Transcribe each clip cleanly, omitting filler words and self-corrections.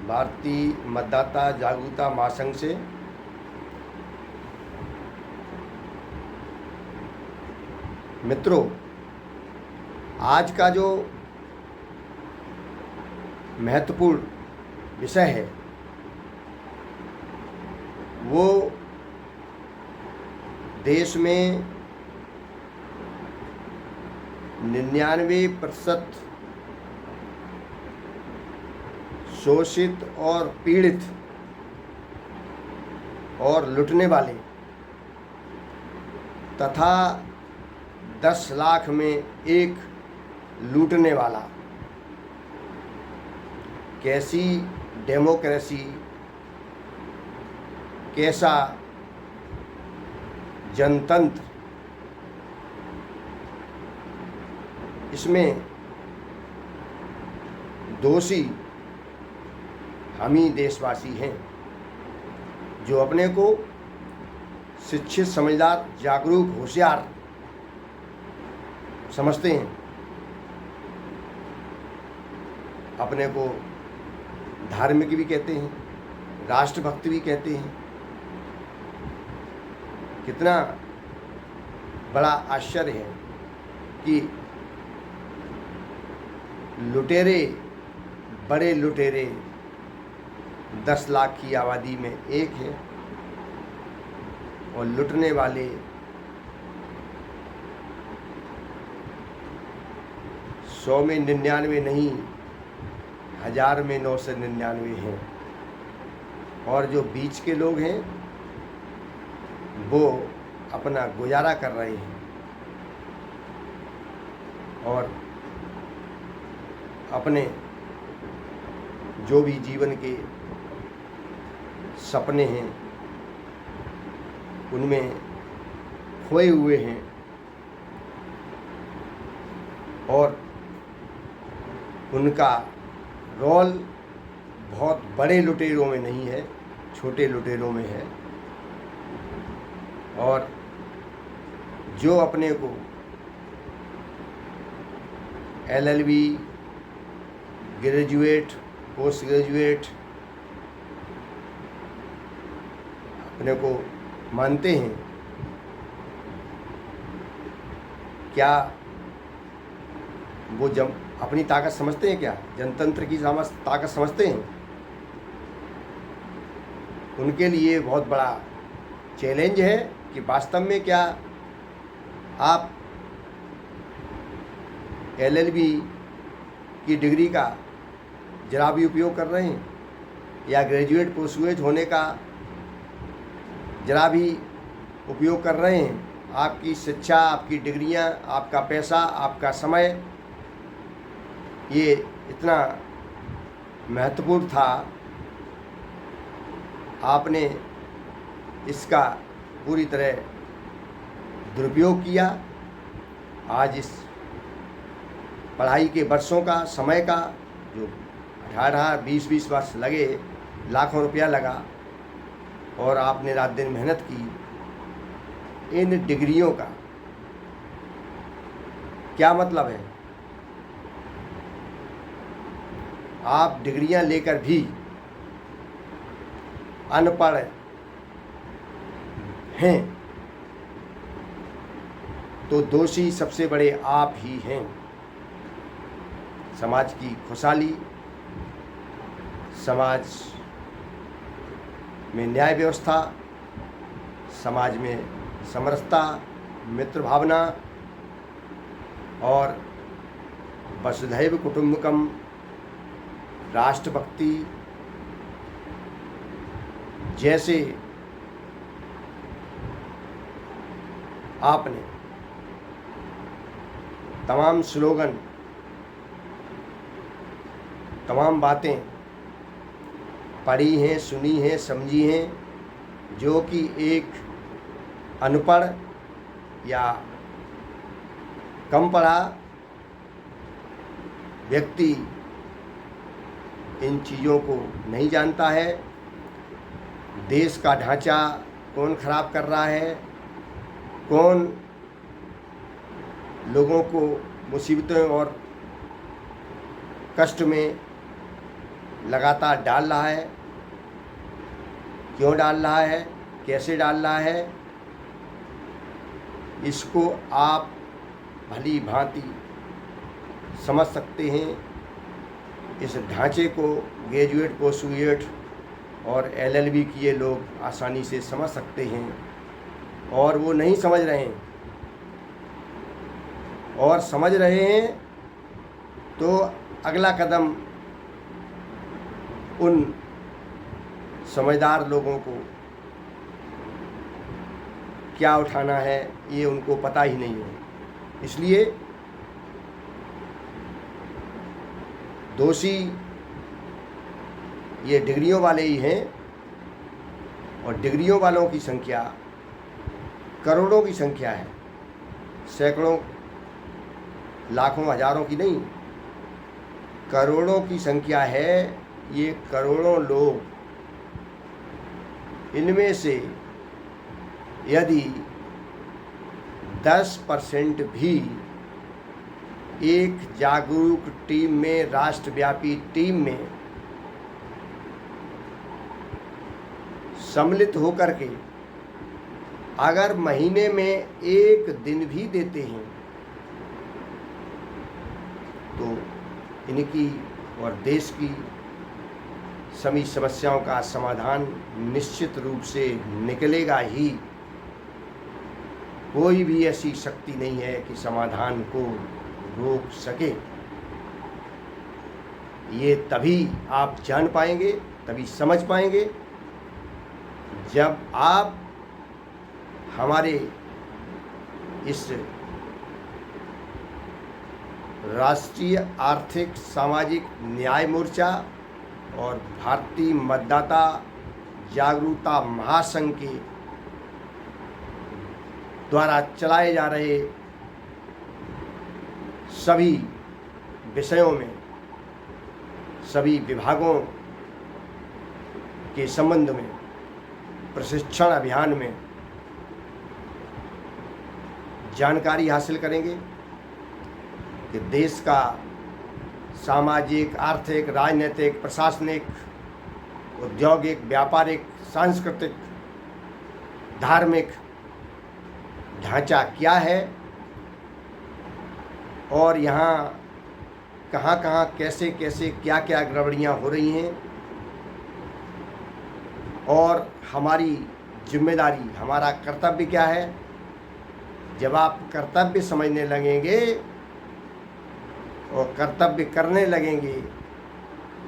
भारतीय मतदाता जागरूकता महासंघ से मित्रों, आज का जो महत्वपूर्ण विषय है वो देश में 99% शोषित और पीड़ित और लुटने वाले तथा 10 लाख में एक लूटने वाला कैसी डेमोक्रेसी, कैसा जनतंत्र, इसमें दोषी हम ही देशवासी हैं जो अपने को शिक्षित, समझदार, जागरूक, होशियार समझते हैं, अपने को धार्मिक भी कहते हैं, राष्ट्रभक्त भी कहते हैं। कितना बड़ा आश्चर्य है कि लुटेरे, बड़े लुटेरे 10 लाख की आबादी में एक है और लुटने वाले 100 में 99 नहीं, 1000 में 999 हैं। और जो बीच के लोग हैं वो अपना गुजारा कर रहे हैं और अपने जो भी जीवन के सपने हैं उनमें खोए हुए हैं और उनका रोल बहुत बड़े लुटेरों में नहीं है, छोटे लुटेरों में है। और जो अपने को LLB, ग्रेजुएट, पोस्ट ग्रेजुएट अपने को मानते हैं, क्या वो जब अपनी ताकत समझते हैं? क्या जनतंत्र की ताकत समझते हैं? उनके लिए बहुत बड़ा चैलेंज है कि वास्तव में क्या आप LLB की डिग्री का जरा भी उपयोग कर रहे हैं या ग्रेजुएट, पोस्ट ग्रेजुएट होने का जरा भी उपयोग कर रहे हैं? आपकी शिक्षा, आपकी डिग्रियां, आपका पैसा, आपका समय, ये इतना महत्वपूर्ण था, आपने इसका पूरी तरह दुरुपयोग किया। आज इस पढ़ाई के वर्षों का, समय का, जो 18-20 वर्ष लगे, लाखों रुपया लगा और आपने रात दिन मेहनत की, इन डिग्रियों का क्या मतलब है? आप डिग्रियां लेकर भी अनपढ़ हैं तो दोषी सबसे बड़े आप ही हैं। समाज की खुशहाली, समाज में न्याय व्यवस्था, समाज में समरसता, मित्र भावना और वसुधैव कुटुंबकम, राष्ट्रभक्ति जैसे आपने तमाम स्लोगन, तमाम बातें पढ़ी हैं, सुनी हैं, समझी हैं, जो कि एक अनपढ़ या कम पढ़ा व्यक्ति इन चीज़ों को नहीं जानता है। देश का ढांचा कौन खराब कर रहा है, कौन लोगों को मुसीबतों और कष्ट में लगातार डाल रहा है। क्यों डाल रहा है, कैसे डाल रहा है, इसको आप भली भांति समझ सकते हैं। इस ढांचे को ग्रेजुएट, पोस्टग्रेजुएट और LLB किए लोग आसानी से समझ सकते हैं, और वो नहीं समझ रहे हैं, और समझ रहे हैं तो अगला कदम उन समझदार लोगों को क्या उठाना है ये उनको पता ही नहीं है। इसलिए दोषी ये डिग्रियों वाले ही हैं, और डिग्रियों वालों की संख्या करोड़ों की संख्या है, सैकड़ों, लाखों, हजारों की नहीं, करोड़ों की संख्या है। ये करोड़ों लोग, इनमें से यदि 10% भी एक जागरूक टीम में, राष्ट्रव्यापी टीम में सम्मिलित होकर के अगर महीने में एक दिन भी देते हैं तो इनकी और देश की सभी समस्याओं का समाधान निश्चित रूप से निकलेगा ही। कोई भी ऐसी शक्ति नहीं है कि समाधान को रोक सके। ये तभी आप जान पाएंगे, तभी समझ पाएंगे, जब आप हमारे इस राष्ट्रीय आर्थिक सामाजिक न्याय मोर्चा और भारतीय मतदाता जागरूकता महासंघ के द्वारा चलाए जा रहे सभी विषयों में, सभी विभागों के संबंध में, प्रशिक्षण अभियान में जानकारी हासिल करेंगे कि देश का सामाजिक, आर्थिक, राजनीतिक, प्रशासनिक, औद्योगिक, व्यापारिक, सांस्कृतिक, धार्मिक ढांचा क्या है, और यहाँ कहाँ कहाँ कैसे कैसे क्या क्या गड़बड़ियाँ हो रही हैं, और हमारी जिम्मेदारी, हमारा कर्तव्य क्या है। जब आप कर्तव्य समझने लगेंगे और कर्तव्य करने लगेंगे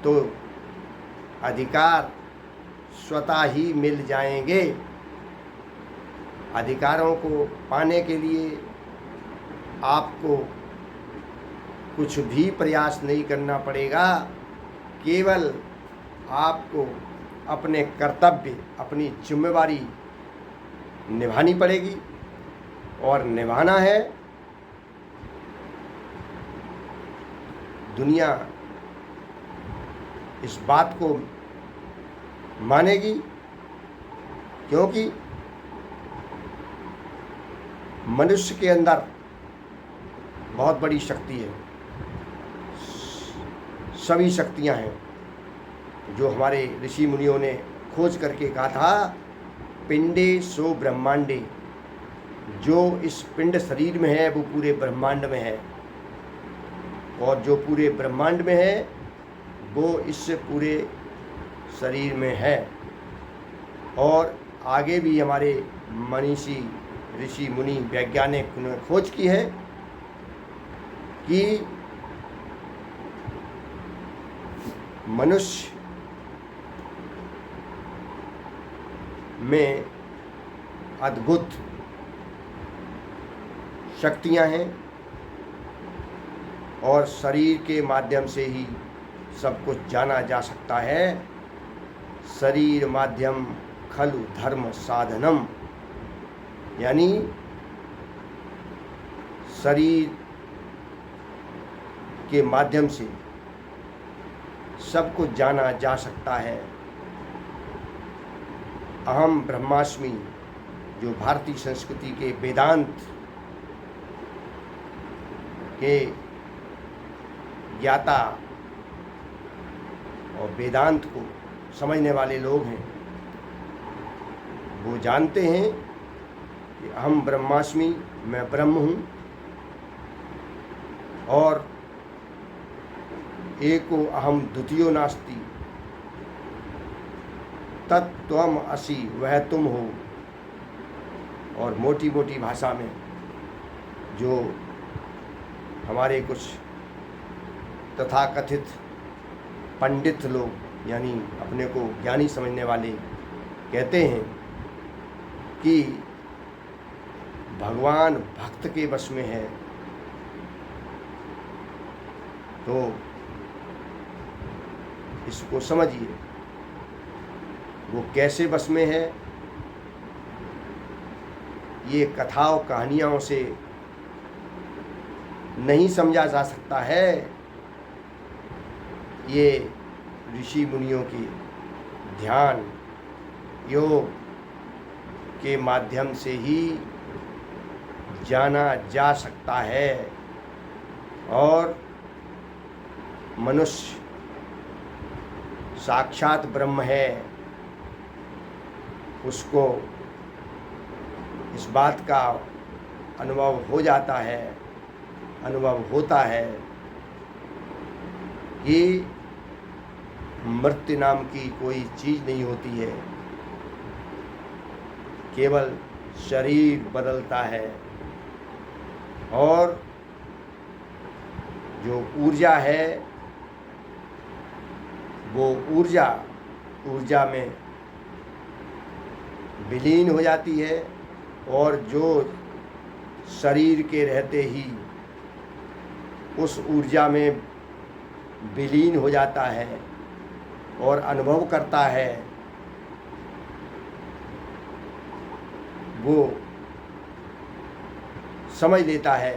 तो अधिकार स्वतः ही मिल जाएंगे। अधिकारों को पाने के लिए आपको कुछ भी प्रयास नहीं करना पड़ेगा, केवल आपको अपने कर्तव्य, अपनी जिम्मेवारी निभानी पड़ेगी, और निभाना है। दुनिया इस बात को मानेगी, क्योंकि मनुष्य के अंदर बहुत बड़ी शक्ति है, सभी शक्तियां हैं जो हमारे ऋषि मुनियों ने खोज करके कहा था, पिंडे सो ब्रह्मांडे। जो इस पिंड शरीर में है वो पूरे ब्रह्मांड में है, और जो पूरे ब्रह्मांड में है वो इस पूरे शरीर में है। और आगे भी हमारे मनीषी, ऋषि, मुनि, वैज्ञानिक ने खोज की है कि मनुष्य में अद्भुत शक्तियां हैं, और शरीर के माध्यम से ही सब कुछ जाना जा सकता है। शरीर माध्यम खलु धर्म साधनम, यानी शरीर के माध्यम से सब कुछ जाना जा सकता है। अहम ब्रह्मास्मि, जो भारतीय संस्कृति के वेदांत के ज्ञाता और वेदांत को समझने वाले लोग हैं वो जानते हैं कि अहम ब्रह्मास्मि, मैं ब्रह्म हूँ और एको अहम द्वितीयो नास्ति, तत्त्वम असि, वह तुम हो। और मोटी मोटी भाषा में जो हमारे कुछ तथाकथित पंडित लोग यानी अपने को ज्ञानी समझने वाले कहते हैं कि भगवान भक्त के वश में है, तो इसको समझिए वो कैसे वश में है। ये कथाओं कहानियों से नहीं समझा जा सकता है, ये ऋषि मुनियों की ध्यान योग के माध्यम से ही जाना जा सकता है। और मनुष्य साक्षात ब्रह्म है, उसको इस बात का अनुभव हो जाता है, अनुभव होता है कि मृत्यु नाम की कोई चीज़ नहीं होती है, केवल शरीर बदलता है और जो ऊर्जा है वो ऊर्जा में विलीन हो जाती है और जो शरीर के रहते ही उस ऊर्जा में विलीन हो जाता है और अनुभव करता है, वो समझ लेता है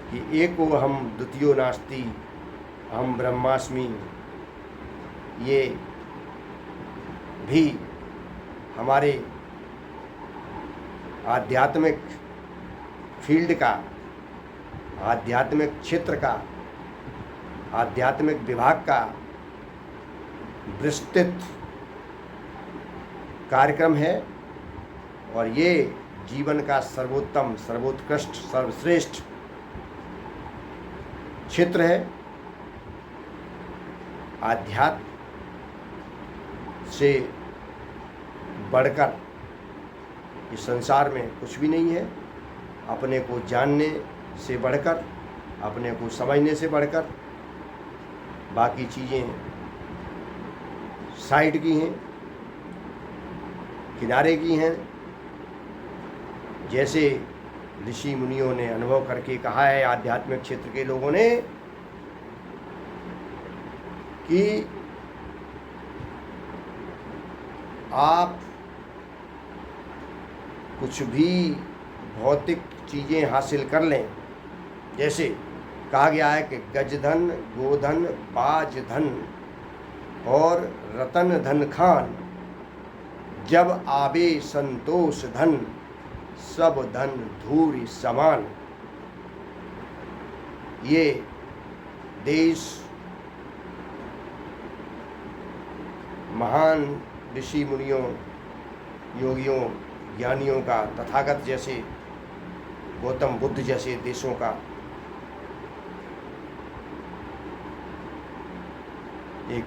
कि एको अहम द्वितीयो नास्ति, अहम ब्रह्मास्मि। ये भी हमारे आध्यात्मिक फील्ड का, आध्यात्मिक क्षेत्र का, आध्यात्मिक विभाग का विस्तृत कार्यक्रम है और ये जीवन का सर्वोत्तम, सर्वोत्कृष्ट, सर्वश्रेष्ठ क्षेत्र है। आध्यात्म से बढ़कर इस संसार में कुछ भी नहीं है। अपने को जानने से बढ़कर, अपने को समझने से बढ़कर बाकी चीज़ें साइड की हैं, किनारे की हैं। जैसे ऋषि मुनियों ने अनुभव करके कहा है, आध्यात्मिक क्षेत्र के लोगों ने, कि आप कुछ भी भौतिक चीज़ें हासिल कर लें, जैसे कहा गया है कि गजधन, गोधन, बाज धन और रतन धन खान, जब आवे संतोष धन, सब धन धूरि समान। ये देश महान ऋषि मुनियों, योगियों, ज्ञानियों का, तथागत जैसे, गौतम बुद्ध जैसे देशों का एक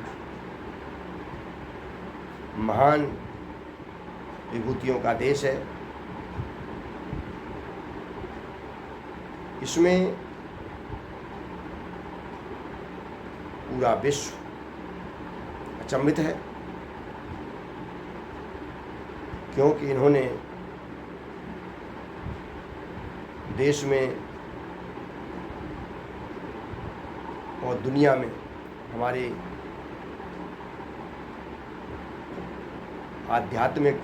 महान विभूतियों का देश है। इसमें पूरा विश्व अचंभित है, क्योंकि इन्होंने देश में और दुनिया में हमारे आध्यात्मिक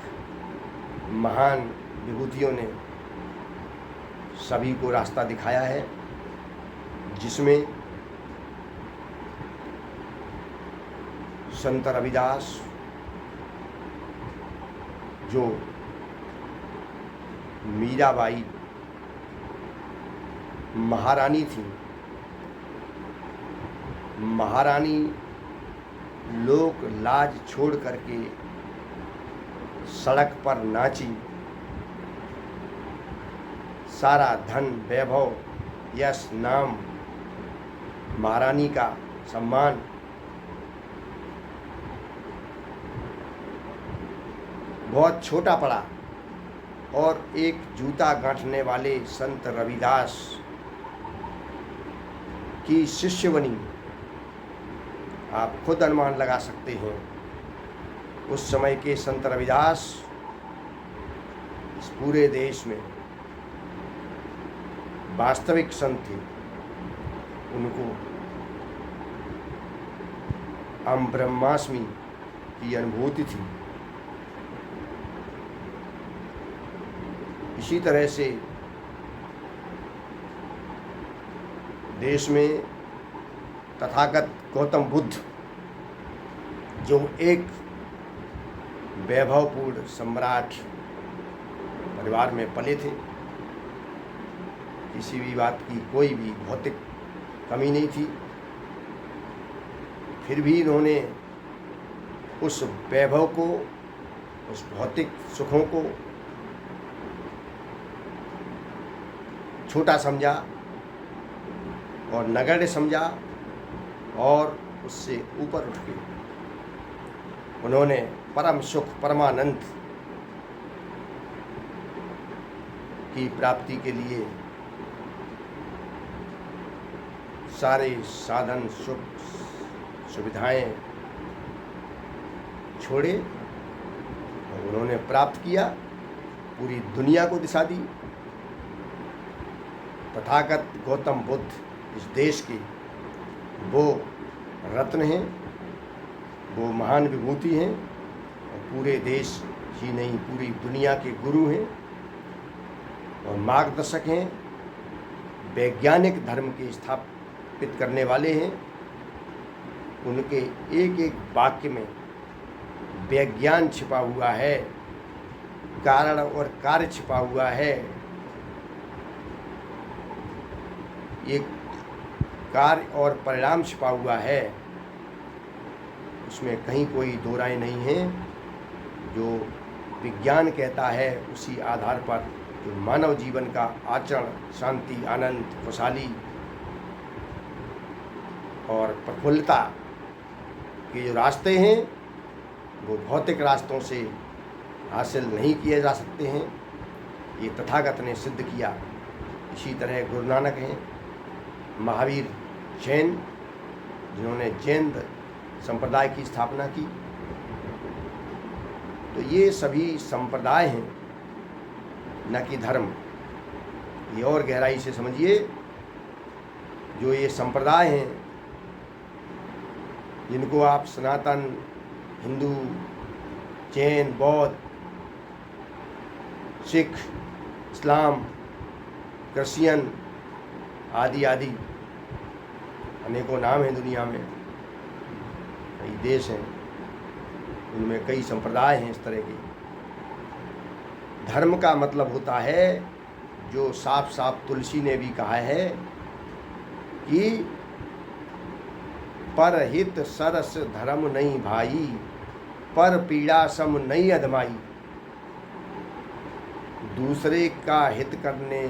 महान विभूतियों ने सभी को रास्ता दिखाया है, जिसमें संत रविदास, जो मीराबाई महारानी थी, महारानी लोक लाज छोड़ करके सड़क पर नाची। सारा धन, वैभव, यश, नाम, महारानी का सम्मान बहुत छोटा पड़ा और एक जूता गांठने वाले संत रविदास की शिष्य बनी। आप खुद अनुमान लगा सकते हैं उस समय के संत रविदास इस पूरे देश में वास्तविक संत थे। उनको अहम ब्रह्मास्मि की अनुभूति थी। इसी तरह से देश में तथागत गौतम बुद्ध जो एक वैभवपूर्ण सम्राट परिवार में पले थे, किसी भी बात की कोई भी भौतिक कमी नहीं थी, फिर भी इन्होंने उस वैभव को, उस भौतिक सुखों को छोटा समझा और नगण्य समझा और उससे ऊपर उठ के उन्होंने परम सुख, परमानंद की प्राप्ति के लिए सारे साधन, सुख, सुविधाएं छोड़े और उन्होंने प्राप्त किया, पूरी दुनिया को दिशा दी। तथागत गौतम बुद्ध इस देश के वो रत्न हैं, वो महान विभूति हैं और पूरे देश ही नहीं पूरी दुनिया के गुरु हैं और मार्गदर्शक हैं, वैज्ञानिक धर्म के स्थापित करने वाले हैं। उनके एक एक वाक्य में विज्ञान छिपा हुआ है, कारण और कार्य छिपा हुआ है। एक कार्य और परिणाम छिपा हुआ है, उसमें कहीं कोई दो राय नहीं है। जो विज्ञान कहता है उसी आधार पर जो मानव जीवन का आचरण, शांति, आनंद, खुशहाली और प्रफुल्लता के जो रास्ते हैं वो भौतिक रास्तों से हासिल नहीं किए जा सकते हैं, ये तथागत ने सिद्ध किया। इसी तरह गुरु नानक हैं, महावीर जैन जिन्होंने जैन संप्रदाय की स्थापना की। तो ये सभी संप्रदाय हैं, न कि धर्म। ये और गहराई से समझिए, जो ये संप्रदाय हैं जिनको आप सनातन, हिंदू, जैन, बौद्ध, सिख, इस्लाम, क्रिश्चियन आदि आदि अनेकों नाम हैं दुनिया में, कई देश हैं, उनमें कई संप्रदाय हैं इस तरह के। धर्म का मतलब होता है जो साफ साफ तुलसी ने भी कहा है कि परहित सरस धर्म नहीं भाई, पर पीड़ा सम नहीं अधमाई। दूसरे का हित करने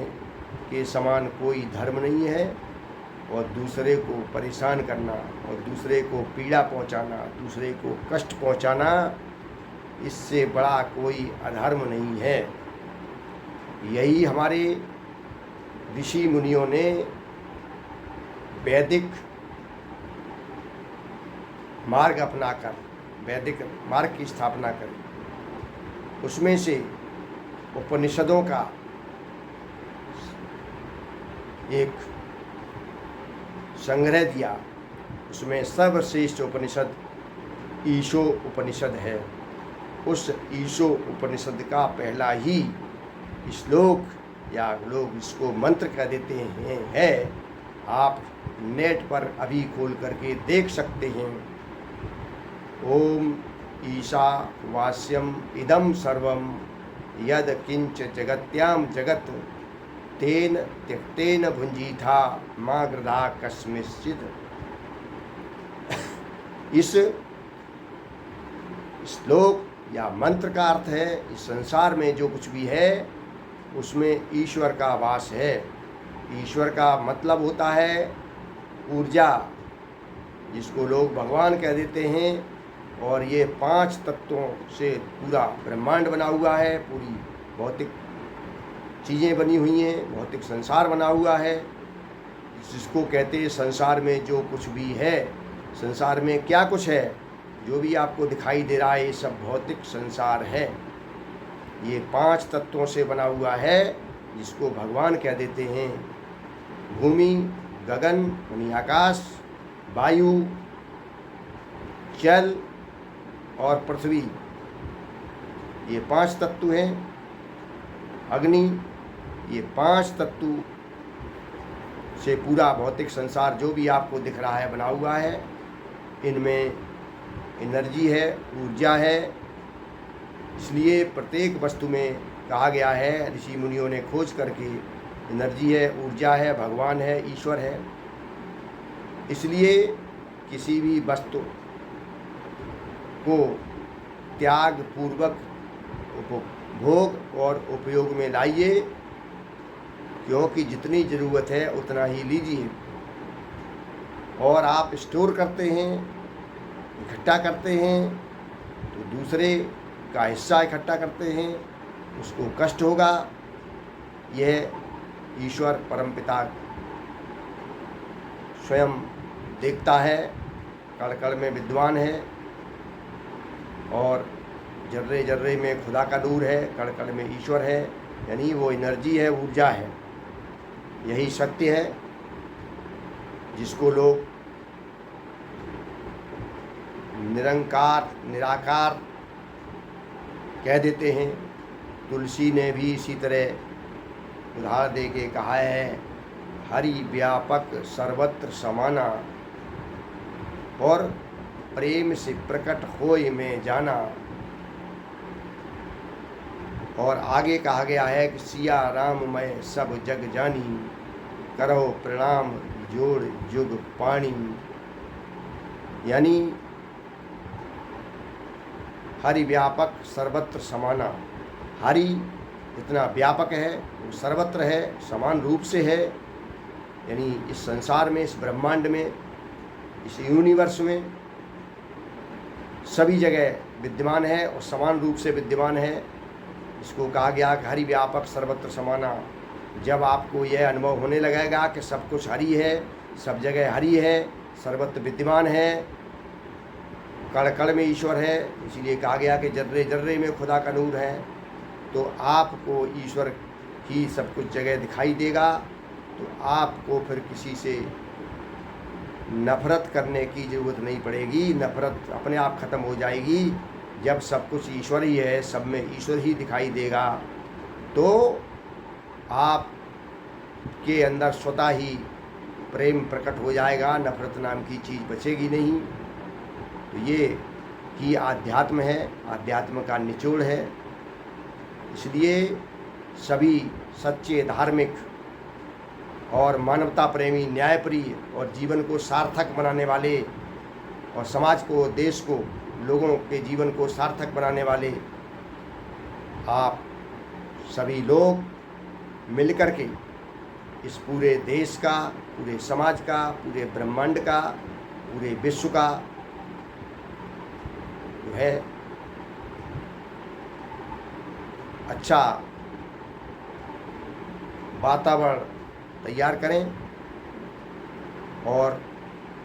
के समान कोई धर्म नहीं है और दूसरे को परेशान करना और दूसरे को पीड़ा पहुंचाना, दूसरे को कष्ट पहुंचाना, इससे बड़ा कोई अधर्म नहीं है। यही हमारे ऋषि मुनियों ने वैदिक मार्ग अपनाकर वैदिक मार्ग की स्थापना करी। उसमें से उपनिषदों का एक संग्रह दिया। उसमें सर्वश्रेष्ठ उपनिषद ईशो उपनिषद है। उस ईशो उपनिषद का पहला ही श्लोक, या लोग इसको मंत्र कह देते हैं, है, आप नेट पर अभी खोल करके देख सकते हैं। ओम ईशावास्यम इदम सर्वम यद किंच जगत्याम जगत तेन त्यक्तेन भुंजीथा माँ गृधा कस्मिश्चित्। इस श्लोक या मंत्र का अर्थ है इस संसार में जो कुछ भी है उसमें ईश्वर का वास है। ईश्वर का मतलब होता है ऊर्जा, जिसको लोग भगवान कह देते हैं। और ये 5 तत्वों से पूरा ब्रह्मांड बना हुआ है, पूरी भौतिक चीज़ें बनी हुई हैं, भौतिक संसार बना हुआ है, जिसको कहते हैं संसार में जो कुछ भी है। संसार में क्या कुछ है, जो भी आपको दिखाई दे रहा है, ये सब भौतिक संसार है। ये 5 तत्वों से बना हुआ है, जिसको भगवान कह देते हैं भूमि, गगन यानी आकाश, वायु, जल और पृथ्वी। ये 5 तत्व हैं। अग्नि, ये 5 तत्व से पूरा भौतिक संसार जो भी आपको दिख रहा है बना हुआ है। इनमें एनर्जी है, ऊर्जा है। इसलिए प्रत्येक वस्तु में कहा गया है, ऋषि मुनियों ने खोज करके, एनर्जी है, ऊर्जा है, भगवान है, ईश्वर है। इसलिए किसी भी वस्तु को त्याग पूर्वक उपभोग और उपयोग में लाइए, क्योंकि जितनी ज़रूरत है उतना ही लीजिए। और आप स्टोर करते हैं, इकट्ठा करते हैं, तो दूसरे का हिस्सा इकट्ठा करते हैं, उसको कष्ट होगा। यह ईश्वर परमपिता स्वयं देखता है, कण कण में विद्वान है, और जर्रे जर्रे में खुदा का नूर है, कण कण में ईश्वर है। यानी वो एनर्जी है, ऊर्जा है। यही सत्य है जिसको लोग निरंकार, निराकार कह देते हैं। तुलसी ने भी इसी तरह उदाहरण दे के कहा है, हरि व्यापक सर्वत्र समाना और प्रेम से प्रकट होए में जाना। और आगे कहा गया है कि सिया राम मैं सब जग जानी, करो प्रणाम जोड़ जुग पानी। यानी हरि व्यापक सर्वत्र समाना। हरि इतना व्यापक है, वो सर्वत्र है, समान रूप से है। यानी इस संसार में, इस ब्रह्मांड में, इस यूनिवर्स में सभी जगह विद्यमान है और समान रूप से विद्यमान है। इसको कहा गया कि हरि व्यापक सर्वत्र समाना। जब आपको यह अनुभव होने लगेगा कि सब कुछ हरि है, सब जगह हरि है, सर्वत्र विद्यमान है, कण कण में ईश्वर है, इसीलिए कहा गया कि जर्रे जर्रे में खुदा का नूर है, तो आपको ईश्वर ही सब कुछ जगह दिखाई देगा। तो आपको फिर किसी से नफरत करने की ज़रूरत नहीं पड़ेगी, नफरत अपने आप ख़त्म हो जाएगी। जब सब कुछ ईश्वर ही है, सब में ईश्वर ही दिखाई देगा, तो आप के अंदर स्वतः ही प्रेम प्रकट हो जाएगा, नफरत नाम की चीज़ बचेगी नहीं। तो ये ही आध्यात्म है, आध्यात्म का निचोड़ है। इसलिए सभी सच्चे धार्मिक और मानवता प्रेमी, न्यायप्रिय और जीवन को सार्थक बनाने वाले, और समाज को, देश को, लोगों के जीवन को सार्थक बनाने वाले आप सभी लोग मिलकर के इस पूरे देश का, पूरे समाज का, पूरे ब्रह्मांड का, पूरे विश्व का जो है अच्छा वातावरण तैयार करें और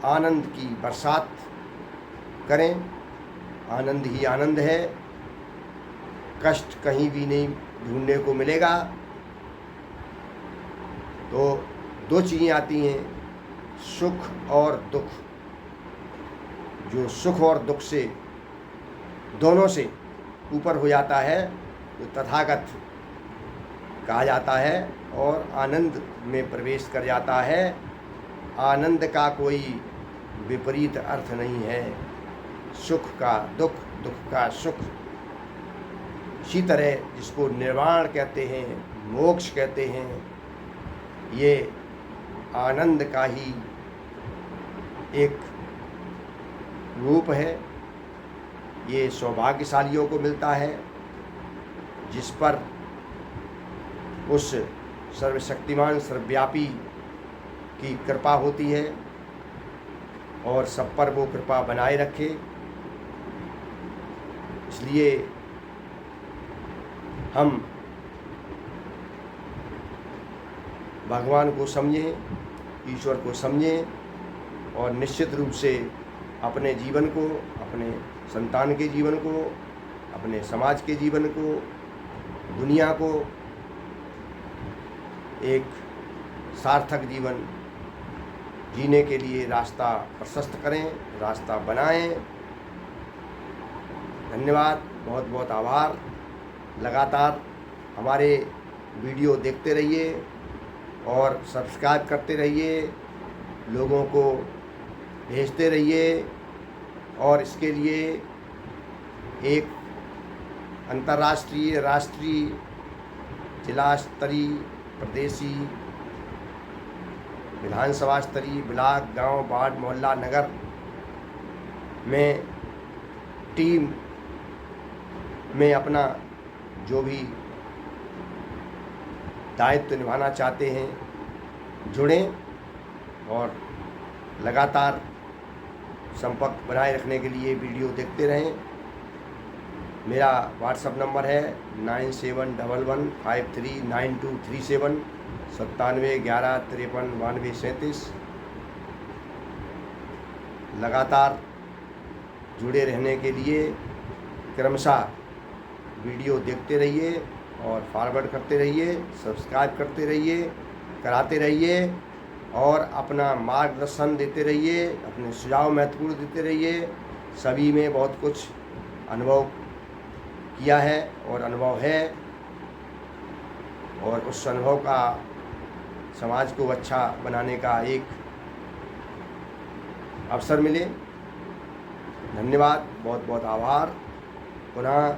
आनंद की बरसात करें। आनंद ही आनंद है, कष्ट कहीं भी नहीं ढूंढने को मिलेगा। तो 2 चीज़ें आती हैं, सुख और दुख। जो सुख और दुख से, दोनों से ऊपर हो जाता है, तो तथागत कहा जाता है और आनंद में प्रवेश कर जाता है। आनंद का कोई विपरीत अर्थ नहीं है। सुख का दुख, दुख का सुख। इसी तरह जिसको निर्वाण कहते हैं, मोक्ष कहते हैं, ये आनंद का ही एक रूप है। ये सौभाग्यशालियों को मिलता है जिस पर उस सर्वशक्तिमान सर्वव्यापी की कृपा होती है और सब पर वो कृपा बनाए रखे। इसलिए हम भगवान को समझें, ईश्वर को समझें और निश्चित रूप से अपने जीवन को, अपने संतान के जीवन को, अपने समाज के जीवन को, दुनिया को एक सार्थक जीवन जीने के लिए रास्ता प्रशस्त करें, रास्ता बनाएं। धन्यवाद, बहुत बहुत आभार। लगातार हमारे वीडियो देखते रहिए और सब्सक्राइब करते रहिए, लोगों को भेजते रहिए और इसके लिए एक अंतर्राष्ट्रीय, राष्ट्रीय, जिला स्तरीय, प्रदेशी, विधानसभा स्तरीय, ब्लॉक, गांव, वार्ड, मोहल्ला, नगर में टीम में अपना जो भी दायित्व निभाना चाहते हैं जुड़ें और लगातार संपर्क बनाए रखने के लिए वीडियो देखते रहें। मेरा व्हाट्सएप नंबर है 9711539237 9711539237। लगातार जुड़े रहने के लिए क्रमशः वीडियो देखते रहिए और फॉरवर्ड करते रहिए, सब्सक्राइब करते रहिए, कराते रहिए और अपना मार्गदर्शन देते रहिए, अपने सुझाव महत्वपूर्ण देते रहिए। सभी में बहुत कुछ अनुभव किया है और अनुभव है और उस अनुभव का समाज को अच्छा बनाने का एक अवसर मिले। धन्यवाद, बहुत बहुत आभार। पुनः